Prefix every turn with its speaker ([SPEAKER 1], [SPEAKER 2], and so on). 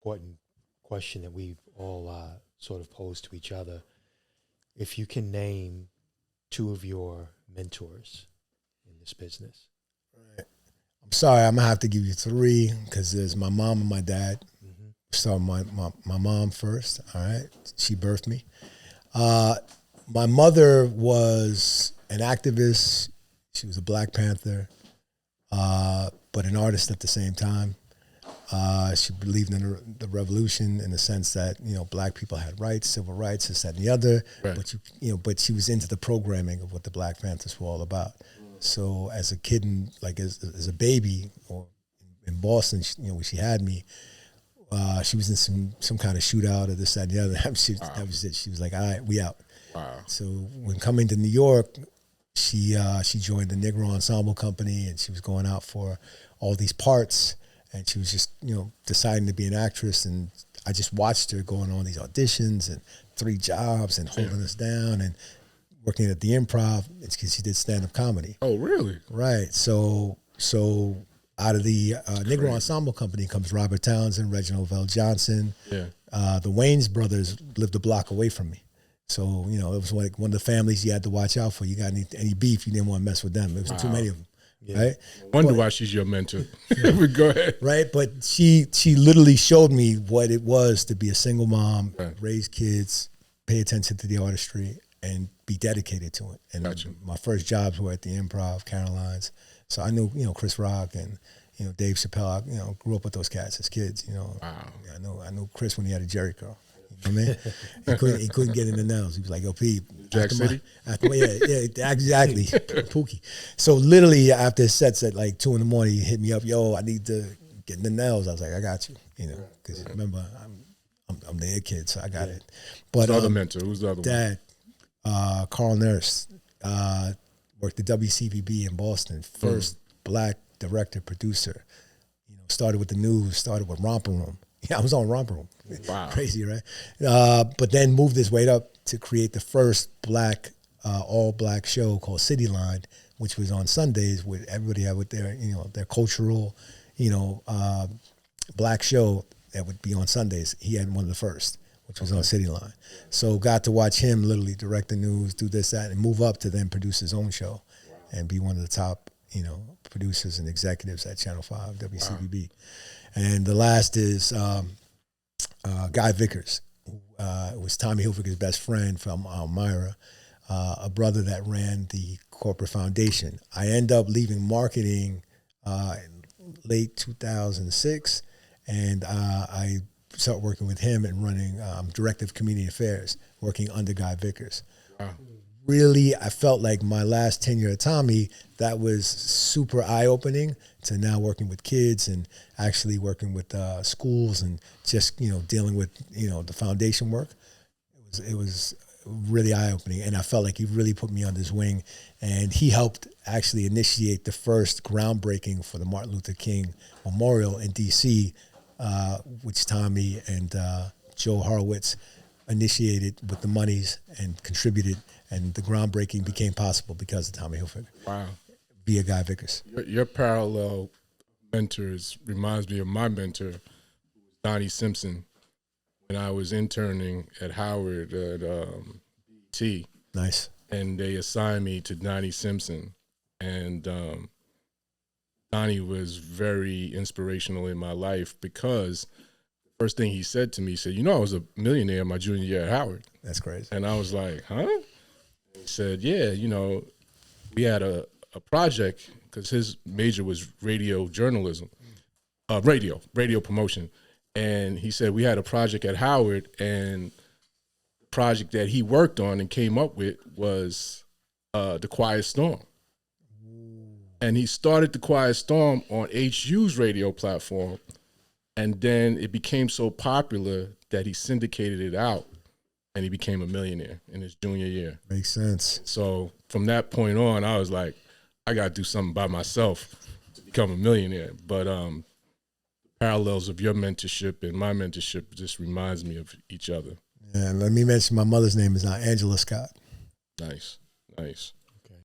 [SPEAKER 1] important question that we've all sort of posed to each other. If you can name two of your mentors in this business.
[SPEAKER 2] Right. I'm sorry, I'm gonna have to give you three because there's my mom and my dad. Mm-hmm. So my mom first. All right, she birthed me. My mother was an activist. She was a Black Panther, but an artist at the same time. She believed in the revolution in the sense that, you know, Black people had rights, civil rights, this, that, and the other. Right. But she was into the programming of what the Black Panthers were all about. So as a kid, and like as a baby, or in Boston, when she had me, she was in some kind of shootout or this, that, and the other. That was it. She was like, all right, we out. Wow. So when coming to New York, she joined the Negro Ensemble Company, and she was going out for all these parts. And she was just, deciding to be an actress. And I just watched her going on these auditions and 3 jobs and holding us down and working at the Improv. It's because she did stand-up comedy.
[SPEAKER 3] Oh, really?
[SPEAKER 2] Right. So out of the Negro Ensemble Company comes Robert Townsend, Reginald Vell Johnson. Yeah. The Wayans Brothers lived a block away from me. So, it was like one of the families you had to watch out for. You got any beef, you didn't want to mess with them. There was too many of them. Yeah. Right?
[SPEAKER 3] Wonder why she's your mentor. Go ahead.
[SPEAKER 2] Right, but she literally showed me what it was to be a single mom, raise kids, pay attention to the artistry, and be dedicated to it. And my first jobs were at the Improv, Caroline's. So I knew, Chris Rock and Dave Chappelle. I grew up with those cats as kids. Wow. I knew Chris when he had a Jerry curl. You know what I mean? He couldn't get in the nails. He was like, "Yo, Pete,
[SPEAKER 3] Jack City."
[SPEAKER 2] Yeah, exactly. Pookie. So literally after sets at like 2 a.m, he hit me up. Yo, I need to get in the nails. I was like, I got you. Because remember, I'm the kid, so I got it. But
[SPEAKER 3] the other mentor, who's the other
[SPEAKER 2] Dad, Karl Nurse, worked at WCVB in Boston. First Black director producer. Started with the news. Started with Romper Room. Yeah, I was on Romper Room.
[SPEAKER 3] Wow.
[SPEAKER 2] Crazy, right? But then moved his way up to create the first Black, all-Black show called City Line, which was on Sundays with everybody had with their cultural, Black show that would be on Sundays. He had one of the first, which was on City Line. So got to watch him literally direct the news, do this, that, and move up to then produce his own show and be one of the top, producers and executives at Channel 5, WCVB. Wow. And the last is Guy Vickers, who was Tommy Hilfiger's best friend from Elmira, a brother that ran the corporate foundation. I end up leaving marketing in late 2006, and I started working with him and running Director of Community Affairs, working under Guy Vickers. Wow. Really, I felt like my last tenure at Tommy, that was super eye-opening to now working with kids and actually working with schools and just, dealing with, the foundation work. It was really eye-opening, and I felt like he really put me under his wing, and he helped actually initiate the first groundbreaking for the Martin Luther King Memorial in D.C., which Tommy and Joe Horowitz initiated with the monies and contributed, and the groundbreaking became possible because of Tommy Hilfiger.
[SPEAKER 3] Wow.
[SPEAKER 2] Via Guy Vickers.
[SPEAKER 3] Your parallel mentors reminds me of my mentor, Donnie Simpson, when I was interning at Howard at T.
[SPEAKER 2] Nice.
[SPEAKER 3] And they assigned me to Donnie Simpson. And Donnie was very inspirational in my life because the first thing he said to me, he said, I was a millionaire my junior year at Howard.
[SPEAKER 2] That's crazy.
[SPEAKER 3] And I was like, huh? He said, yeah, we had a project because his major was radio journalism, radio promotion. And he said, we had a project at Howard, and the project that he worked on and came up with was The Quiet Storm. And he started The Quiet Storm on HU's radio platform. And then it became so popular that he syndicated it out, and he became a millionaire in his junior year.
[SPEAKER 2] Makes sense.
[SPEAKER 3] So from that point on, I was like, I got to do something by myself to become a millionaire. But parallels of your mentorship and my mentorship just reminds me of each other.
[SPEAKER 2] Yeah, and let me mention my mother's name is Angela Scott.
[SPEAKER 3] Nice.